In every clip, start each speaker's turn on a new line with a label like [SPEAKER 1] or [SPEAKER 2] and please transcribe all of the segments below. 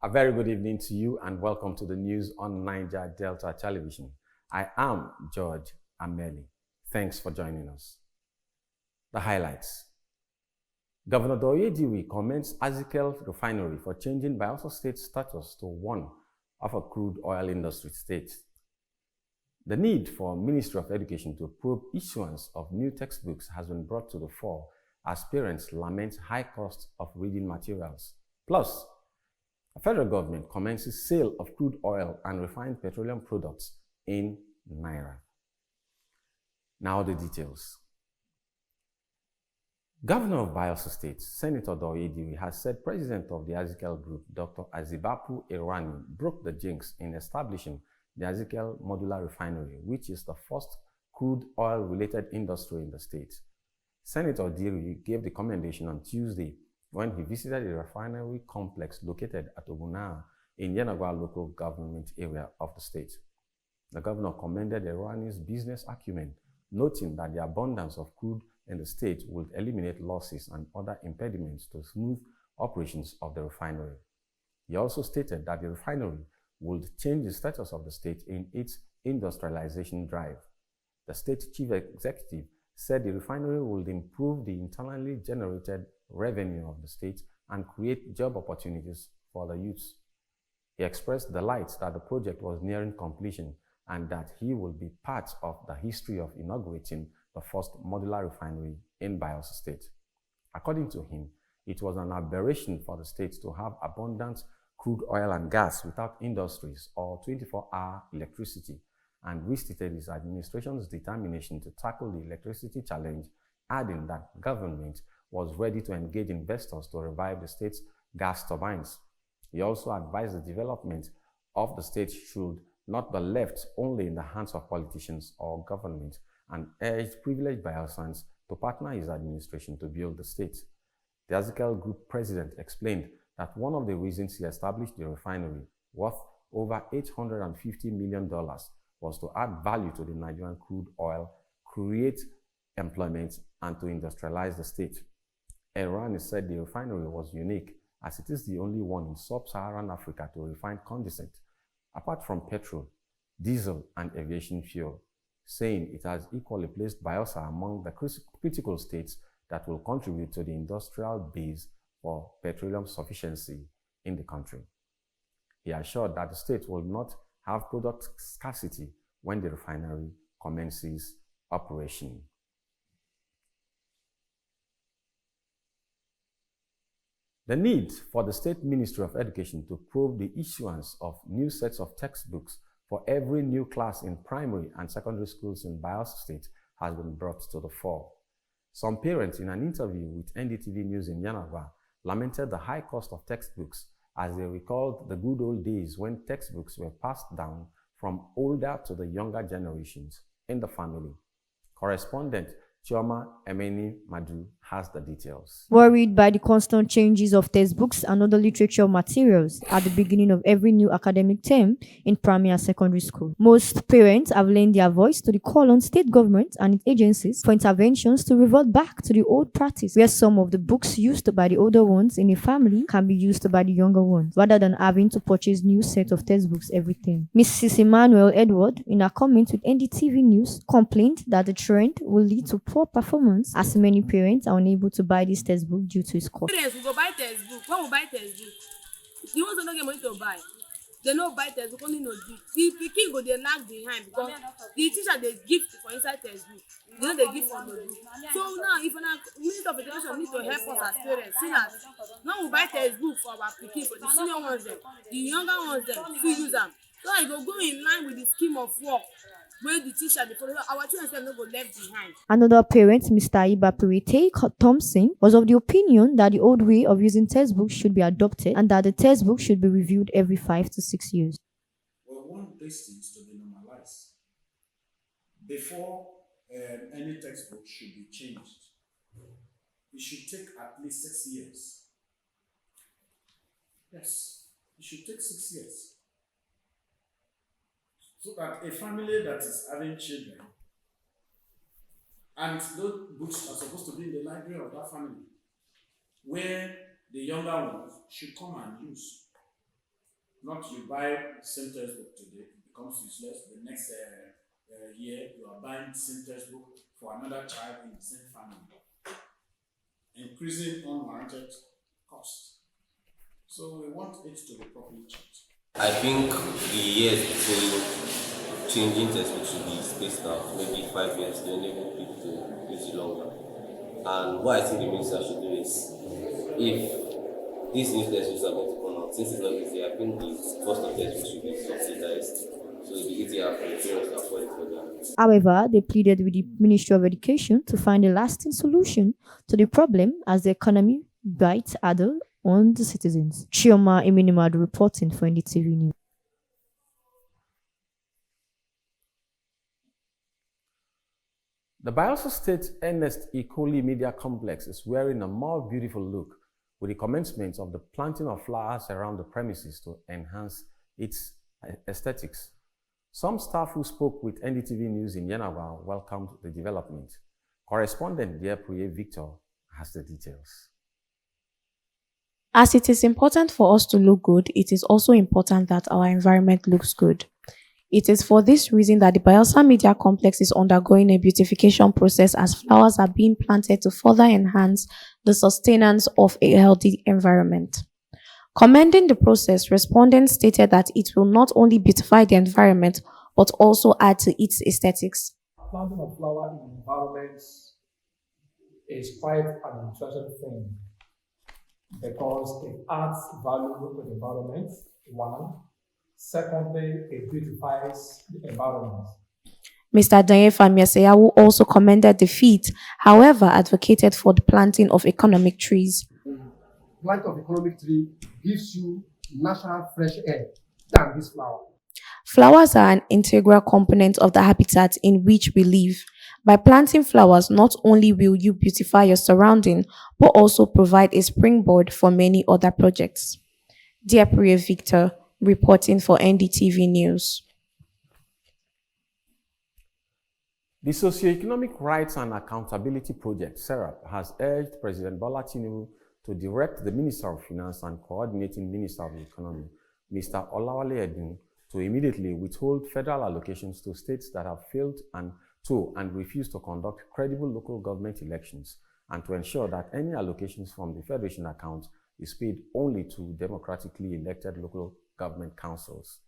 [SPEAKER 1] A very good evening to you and welcome to the news on Niger Delta Television. I am George Ameli. Thanks for joining us. The highlights. Governor Doyediwi commends Azikiel Refinery for changing Bayelsa State's status to one of a crude oil industry state. The need for Ministry of Education to probe issuance of new textbooks has been brought to the fore as parents lament high costs of reading materials. Plus, the federal government commences sale of crude oil and refined petroleum products in Naira. Now the details. Governor of Bayelsa State, Senator Doyediwi, has said President of the Azikiel Group, Dr. Azibapu Irani, broke the jinx in establishing the Azikiel Modular Refinery, which is the first crude oil-related industry in the state. Senator Diri gave the commendation on Tuesday when he visited a refinery complex located at Ogunaa in Yenagoa local government area of the state. The governor commended Irani's business acumen, noting that the abundance of crude in the state would eliminate losses and other impediments to smooth operations of the refinery. He also stated that the refinery would change the status of the state in its industrialization drive. The state chief executive said the refinery would improve the internally generated revenue of the state and create job opportunities for the youths. He expressed delight that the project was nearing completion and that he will be part of the history of inaugurating the first modular refinery in Bayelsa State. According to him, it was an aberration for the state to have abundant crude oil and gas without industries or 24-hour electricity, and restated his administration's determination to tackle the electricity challenge, adding that government was ready to engage investors to revive the state's gas turbines. He also advised the development of the state should not be left only in the hands of politicians or government, and urged privileged Bayelsans to partner his administration to build the state. The Azikiel Group president explained that one of the reasons he established the refinery, worth over $850 million, was to add value to the Nigerian crude oil, create employment, and to industrialize the state. Irani said the refinery was unique as it is the only one in sub-Saharan Africa to refine condensate, apart from petrol, diesel, and aviation fuel, saying it has equally placed Bayelsa among the critical states that will contribute to the industrial base for petroleum sufficiency in the country. He assured that the state will not have product scarcity when the refinery commences operation. The need for the State Ministry of Education to probe the issuance of new sets of textbooks for every new class in primary and secondary schools in Bayelsa State has been brought to the fore. Some parents in an interview with NDTV News in Yenagoa lamented the high cost of textbooks as they recalled the good old days when textbooks were passed down from older to the younger generations in the family. Correspondent Chioma Emeni Madu has the details.
[SPEAKER 2] Worried by the constant changes of textbooks and other literature materials at the beginning of every new academic term in primary and secondary school, most parents have lent their voice to the call on state government and its agencies for interventions to revert back to the old practice where some of the books used by the older ones in a family can be used by the younger ones, rather than having to purchase new set of textbooks every term. Mrs. Emmanuel Edward, in her comment with NDTV News, complained that the trend will lead to poor performance as many parents are unable to buy this textbook due to its cost.
[SPEAKER 3] Parents will go buy textbook. When we buy textbook, the ones who don't get money to buy, they no buy textbook, only no give. The pikin go dey lag behind because the teacher they give for inside textbook. They know they give for no book. So now, if an Minister of Education need to help us as parents, see that now we buy textbook for our pikin, for the senior ones them, the younger ones them, we use them. So it will go in line with the scheme of work where the teacher dey follow. Our children no go left behind.
[SPEAKER 2] Another parent, Mr. Iba Pirite Thompson, was of the opinion that the old way of using textbooks should be adopted and that the textbook should be reviewed every 5 to 6 years.
[SPEAKER 4] We want these things to be normalized. Before any textbook should be changed, it should take at least 6 years. Yes, it should take 6 years. So that a family that is having children, and those books are supposed to be in the library of that family, where the younger ones should come and use. Not you buy the same textbook today, it becomes useless. The next year, you are buying the same textbook for another child in the same family, increasing unwarranted costs. So we want it to be properly checked.
[SPEAKER 5] I think the years between changing textbooks should be spaced out, maybe 5 years to enable people to use it longer. And what I think the minister should do is, if these new textbooks are going to come out, since it's not easy, I think the cost of textbooks should be subsidized, so it'll be easier for the parents to afford it for them.
[SPEAKER 2] However, they pleaded with the Ministry of Education to find a lasting solution to the problem as the economy bites harder on the citizens. Chioma Eminimadu reporting for NDTV News.
[SPEAKER 1] The Bayelsa State Ernest Ikoli Media Complex is wearing a more beautiful look with the commencement of the planting of flowers around the premises to enhance its aesthetics. Some staff who spoke with NDTV News in Yenagoa welcomed the development. Correspondent Diapriye Victor has the details.
[SPEAKER 6] As it is important for us to look good, it is also important that our environment looks good. It is for this reason that the Bayelsa Media Complex is undergoing a beautification process as flowers are being planted to further enhance the sustenance of a healthy environment. Commending the process, respondents stated that it will not only beautify the environment, but also add to its aesthetics.
[SPEAKER 7] Planting of flower in environments is quite an interesting thing because it adds value to the environment, one. Secondly, it beautifies the environment.
[SPEAKER 6] Mr. Danye Famiaseyawu also commended the feat, however, advocated for the planting of economic trees.
[SPEAKER 8] Plant of economic tree gives you natural fresh air than this flower.
[SPEAKER 6] Flowers are an integral component of the habitat in which we live. By planting flowers, not only will you beautify your surrounding, but also provide a springboard for many other projects. Diapriye Victor, reporting for NDTV News.
[SPEAKER 1] The Socioeconomic Rights and Accountability Project, SERAP, has urged President Bola Tinubu to direct the Minister of Finance and Coordinating Minister of the Economy, Mr. Olawale Edun, to immediately withhold federal allocations to states that have failed and refuse to conduct credible local government elections, and to ensure that any allocations from the Federation account is paid only to democratically elected local government councils.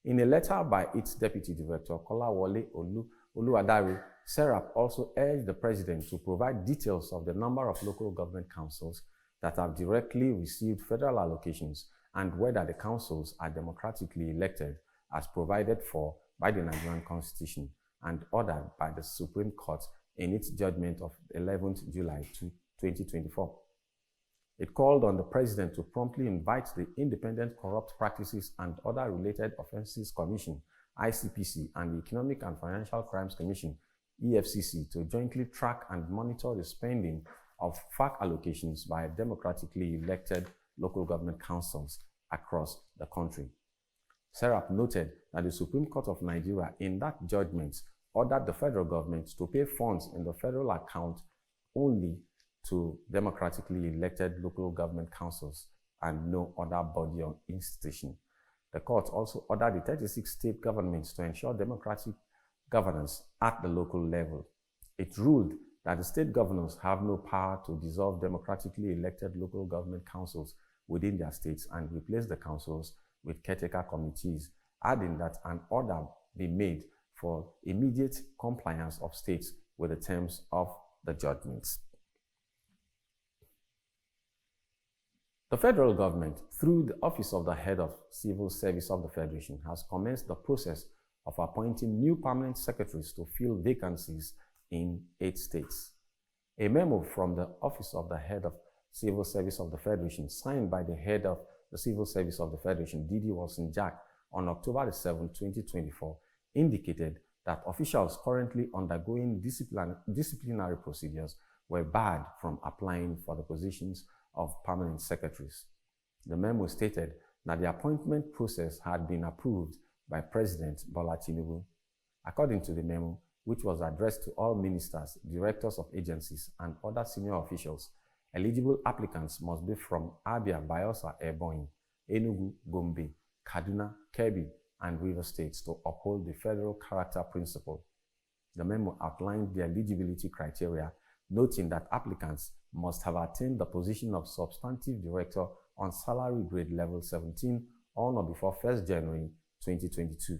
[SPEAKER 1] In a letter by its Deputy Director, Kolawole Oluwadare, SERAP also urged the President to provide details of the number of local government councils that have directly received federal allocations and whether the councils are democratically elected as provided for by the Nigerian Constitution and ordered by the Supreme Court in its judgment of 11th July 2024. It called on the President to promptly invite the Independent Corrupt Practices and Other Related Offences Commission, ICPC, and the Economic and Financial Crimes Commission, EFCC, to jointly track and monitor the spending of FAC allocations by democratically elected local government councils across the country. SERAP noted that the Supreme Court of Nigeria in that judgment ordered the federal government to pay funds in the federal account only to democratically elected local government councils and no other body or institution. The court also ordered the 36 state governments to ensure democratic governance at the local level. It ruled that the state governors have no power to dissolve democratically elected local government councils within their states and replace the councils with caretaker committees, adding that an order be made for immediate compliance of states with the terms of the judgments. The federal government, through the Office of the Head of Civil Service of the Federation, has commenced the process of appointing new permanent secretaries to fill vacancies in 8 states. A memo from the Office of the Head of Civil Service of the Federation, signed by the Head of the Civil Service of the Federation, D.D. Wilson Jack, on October 7, 2024, indicated that officials currently undergoing disciplinary procedures were barred from applying for the positions of permanent secretaries. The memo stated that the appointment process had been approved by President Bola Tinubu. According to the memo, which was addressed to all ministers, directors of agencies, and other senior officials, eligible applicants must be from Abia, Bayelsa, Ebonyi, Enugu, Gombe, Kaduna, Kebbi, and Rivers states to uphold the federal character principle. The memo outlined the eligibility criteria, noting that applicants must have attained the position of substantive director on salary grade level 17 on or before 1st January 2022,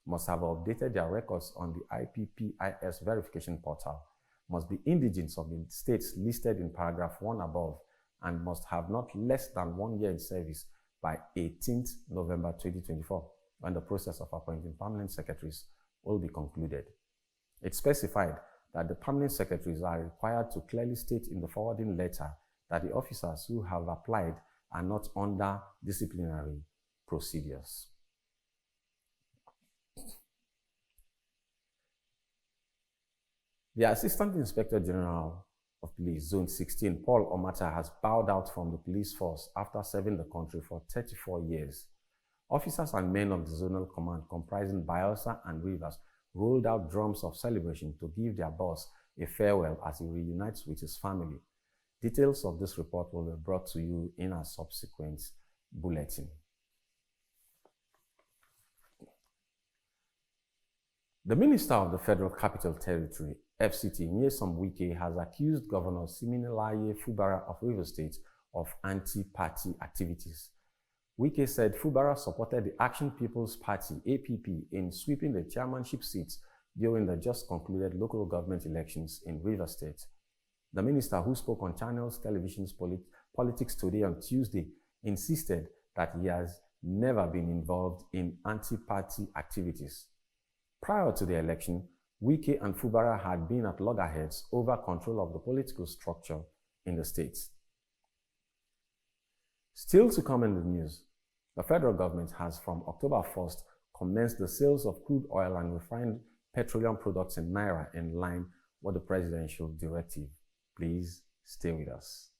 [SPEAKER 1] must have updated their records on the IPPIS verification portal, must be indigents of the states listed in paragraph 1 above, and must have not less than 1 year in service by 18th November 2024, when the process of appointing permanent secretaries will be concluded. It specified that the permanent secretaries are required to clearly state in the forwarding letter that the officers who have applied are not under disciplinary procedures. The Assistant Inspector General of Police, Zone 16, Paul Omata, has bowed out from the police force after serving the country for 34 years. Officers and men of the zonal command, comprising Bayelsa and Rivers, rolled out drums of celebration to give their boss a farewell as he reunites with his family. Details of this report will be brought to you in a subsequent bulletin. The Minister of the Federal Capital Territory, FCT, Nyesom Wike, has accused Governor Siminalayi Fubara of Rivers State of anti-party activities. Wike said Fubara supported the Action People's Party, APP, in sweeping the chairmanship seats during the just concluded local government elections in Rivers State. The minister, who spoke on Channels Television's Politics Today on Tuesday, insisted that he has never been involved in anti-party activities. Prior to the election, Wike and Fubara had been at loggerheads over control of the political structure in the states. Still to come in the news, the federal government has from October 1st commenced the sales of crude oil and refined petroleum products in Naira in line with the presidential directive. Please stay with us.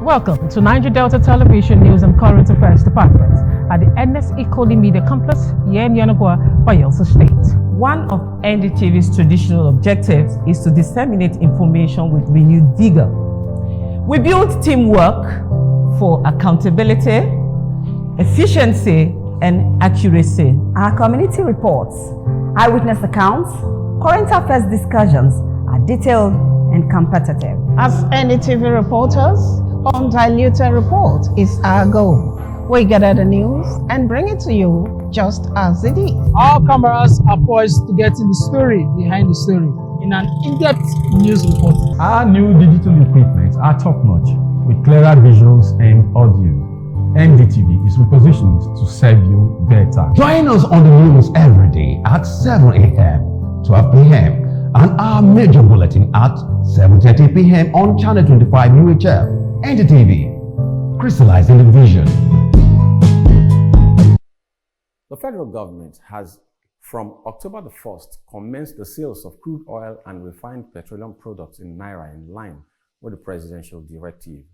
[SPEAKER 9] Welcome to Niger Delta Television News and Current Affairs Department at the NSE Koli Media Complex here in Yanagwa, Bayelsa State.
[SPEAKER 10] One of NDTV's traditional objectives is to disseminate information with renewed vigor. We build teamwork for accountability, efficiency, and accuracy.
[SPEAKER 11] Our community reports, eyewitness accounts, current affairs discussions are detailed and competitive.
[SPEAKER 9] As NDTV reporters, undiluted report is our goal. We gather the news and bring it to you just as it is.
[SPEAKER 7] Our cameras are poised to get in the story behind the story in an in-depth news report.
[SPEAKER 12] Our new digital equipment are top-notch with clearer visuals and audio. NDTV is repositioned to serve you better.
[SPEAKER 13] Join us on the news every day at 7 a.m., 12 p.m., and our major bulletin at 7:30 p.m. on Channel 25 UHF. NDTV, crystallizing the vision.
[SPEAKER 1] The federal government has, from October the 1st, commenced the sales of crude oil and refined petroleum products in Naira in line with the presidential directive.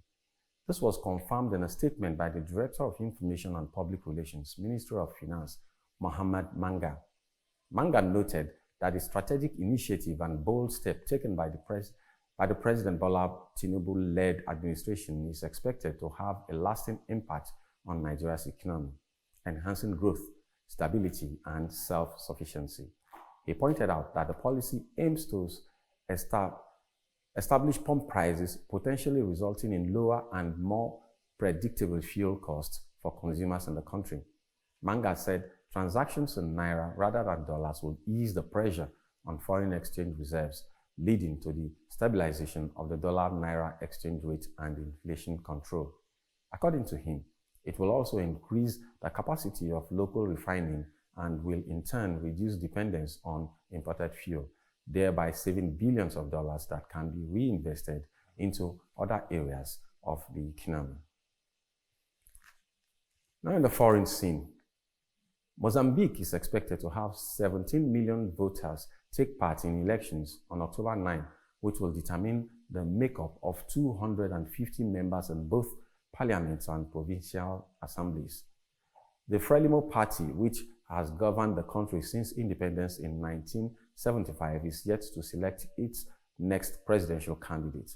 [SPEAKER 1] This was confirmed in a statement by the Director of Information and Public Relations, Ministry of Finance, Mohammed Manga. Manga noted that the strategic initiative and bold step taken by the President Bola Tinubu-led administration is expected to have a lasting impact on Nigeria's economy, enhancing growth, stability, and self-sufficiency. He pointed out that the policy aims to establish pump prices, potentially resulting in lower and more predictable fuel costs for consumers in the country. Manga said transactions in Naira rather than dollars will ease the pressure on foreign exchange reserves, leading to the stabilization of the dollar-Naira exchange rate and inflation control. According to him, it will also increase the capacity of local refining and will in turn reduce dependence on imported fuel, thereby saving billions of dollars that can be reinvested into other areas of the economy. Now in the foreign scene, Mozambique is expected to have 17 million voters take part in elections on October 9, which will determine the makeup of 250 members in both parliaments and provincial assemblies. The Frelimo party, which has governed the country since independence in 1975, is yet to select its next presidential candidate.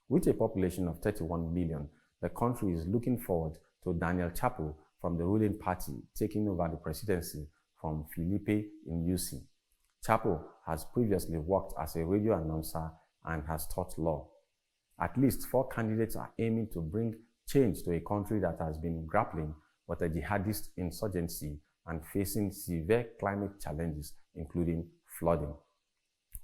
[SPEAKER 1] With a population of 31 million, the country is looking forward to Daniel Chapo for from the ruling party, taking over the presidency from Felipe Nyusi. Chapo has previously worked as a radio announcer and has taught law. At least 4 candidates are aiming to bring change to a country that has been grappling with a jihadist insurgency and facing severe climate challenges, including flooding.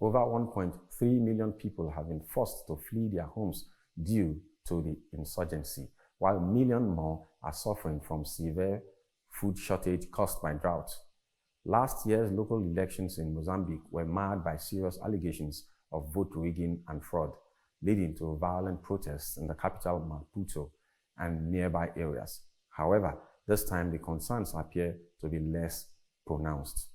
[SPEAKER 1] Over 1.3 million people have been forced to flee their homes due to the insurgency, while millions more are suffering from severe food shortage caused by drought. Last year's local elections in Mozambique were marred by serious allegations of vote rigging and fraud, leading to violent protests in the capital Maputo and nearby areas. However, this time the concerns appear to be less pronounced.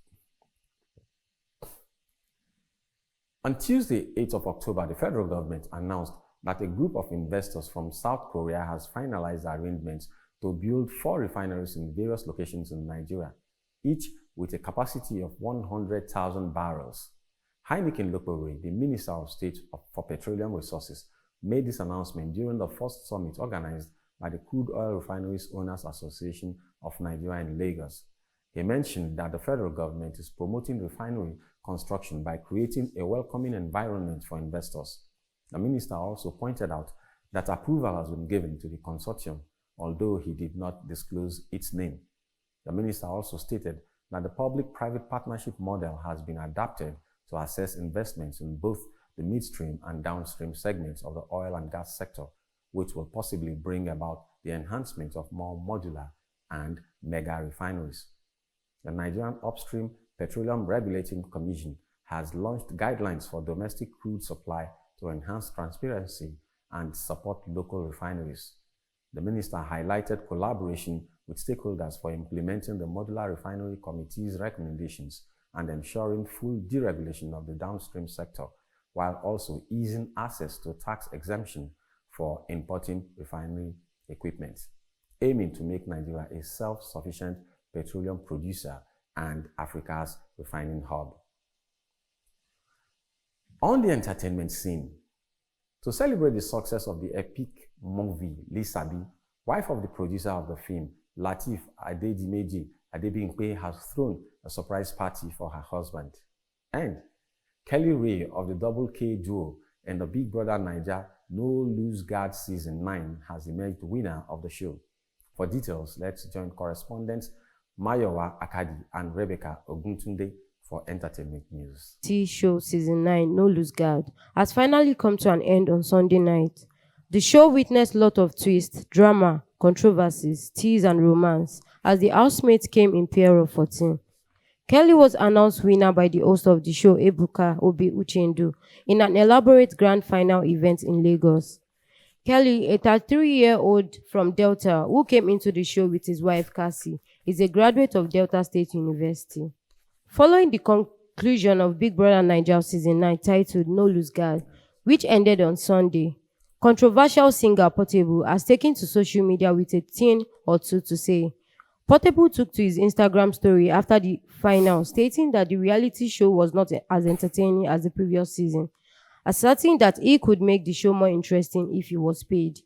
[SPEAKER 1] On Tuesday, 8th of October, the federal government announced that a group of investors from South Korea has finalized arrangements to build 4 refineries in various locations in Nigeria, each with a capacity of 100,000 barrels. Heineken Lokore, the Minister of State for Petroleum Resources, made this announcement during the first summit organized by the Crude Oil Refineries Owners Association of Nigeria in Lagos. He mentioned that the federal government is promoting refinery construction by creating a welcoming environment for investors. The minister also pointed out that approval has been given to the consortium, although he did not disclose its name. The minister also stated that the public-private partnership model has been adapted to assess investments in both the midstream and downstream segments of the oil and gas sector, which will possibly bring about the enhancement of more modular and mega refineries. The Nigerian Upstream Petroleum Regulating Commission has launched guidelines for domestic crude supply to enhance transparency and support local refineries. The minister highlighted collaboration with stakeholders for implementing the Modular Refinery Committee's recommendations and ensuring full deregulation of the downstream sector, while also easing access to tax exemption for importing refinery equipment, aiming to make Nigeria a self-sufficient petroleum producer and Africa's refining hub. On the entertainment scene, to celebrate the success of the epic movie Lisabi, wife of the producer of the film, Lateef Adedimeji Adebimpe, has thrown a surprise party for her husband. And Kelly Ray of the Double K duo in the Big Brother Naija No Lose Guard Season 9 has emerged winner of the show. For details, let's join correspondents Mayowa Akadi and Rebecca Oguntunde for entertainment news.
[SPEAKER 14] Show Season 9 No Lose Guard has finally come to an end on Sunday night. The show witnessed a lot of twists, drama, controversies, tease and romance as the housemates came in pair of 14. Kelly was announced winner by the host of the show, Ebuka Obi Uchendu, in an elaborate grand final event in Lagos. Kelly, a 33-year-old from Delta who came into the show with his wife Cassie, is a graduate of Delta State University. Following the conclusion of Big Brother Naija Season 9 titled No Lose Guard, which ended on Sunday, controversial singer Portable has taken to social media with a thing or two to say. Portable took to his Instagram story after the final, stating that the reality show was not as entertaining as the previous season, asserting that he could make the show more interesting if he was paid.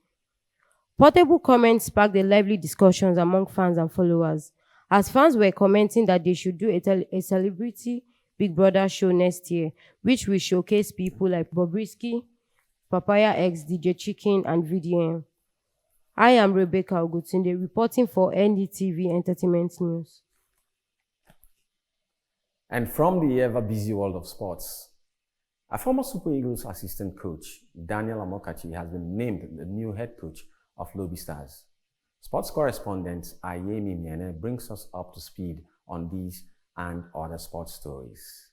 [SPEAKER 14] Portable comments sparked a lively discussions among fans and followers, as fans were commenting that they should do a celebrity Big Brother show next year, which will showcase people like Bobrisky, Papaya X, DJ Chicken, and VDM. I am Rebecca Ogutunde, reporting for NDTV Entertainment News.
[SPEAKER 1] And from the ever-busy world of sports, a former Super Eagles assistant coach, Daniel Amokachi, has been named the new head coach of Lobby Stars. Sports correspondent Ayemi Miene brings us up to speed on these and other sports stories.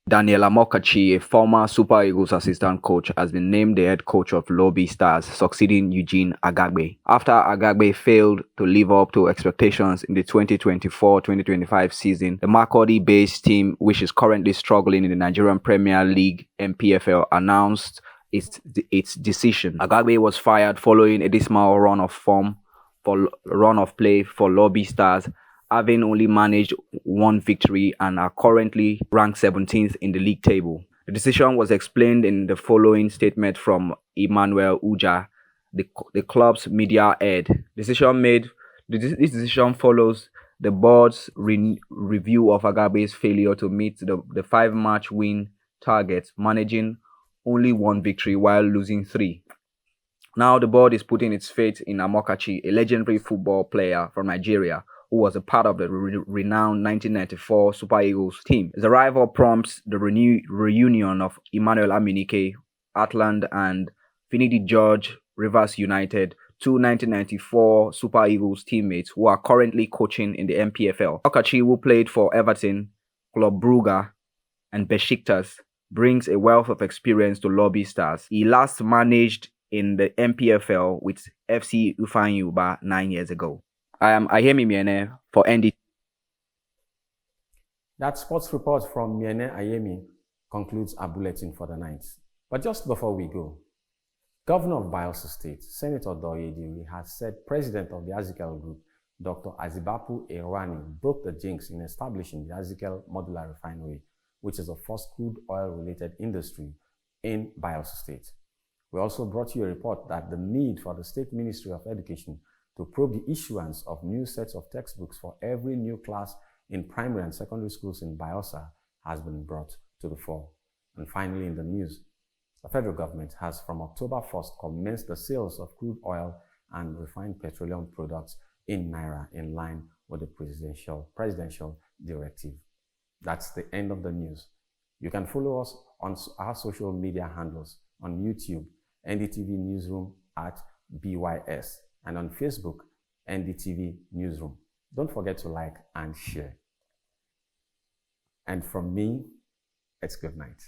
[SPEAKER 15] Daniel Amokachi, a former Super Eagles assistant coach, has been named the head coach of Lobby Stars, succeeding Eugene Agagbe. After Agagbe failed to live up to expectations in the 2024-2025 season, the Makurdi-based team, which is currently struggling in the Nigerian Premier League (NPFL), announced its decision. Agagbe was fired following a dismal run of play for Lobby Stars, having only managed one victory and are currently ranked 17th in the league table. The decision was explained in the following statement from Emmanuel Uja, the club's media head. This decision follows the board's review of Agagbe's failure to meet the 5-match win target, managing only 1 victory while losing 3. Now the board is putting its faith in Amokachi, a legendary football player from Nigeria, who was a part of the renowned 1994 Super Eagles team. The arrival prompts the reunion of Emmanuel Aminike, Atland, and Finidi George, Rivers United, 2 1994 Super Eagles teammates who are currently coaching in the MPFL. Amokachi, who played for Everton, Club Brugge, and Besiktas, brings a wealth of experience to Lobby Stars. He last managed in the MPFL with FC Ifeanyi 9 years ago. I am Ayemi Miene for ND.
[SPEAKER 1] That sports report from Miene Ayemi concludes our bulletin for the night. But just before we go, Governor of Bayelsa State, Senator Doyediri, has said President of the Azikiel Group, Dr. Azibapu Erwani, broke the jinx in establishing the Azikiel Modular Refinery, which is the first crude oil-related industry in Bayelsa State. We also brought you a report that the need for the State Ministry of Education to probe the issuance of new sets of textbooks for every new class in primary and secondary schools in Bayelsa has been brought to the fore. And finally, in the news, the federal government has from October 1st commenced the sales of crude oil and refined petroleum products in Naira in line with the presidential directive. That's the end of the news. You can follow us on our social media handles on YouTube, NDTV Newsroom at BYS, and on Facebook, NDTV Newsroom. Don't forget to like and share. And from me, it's good night.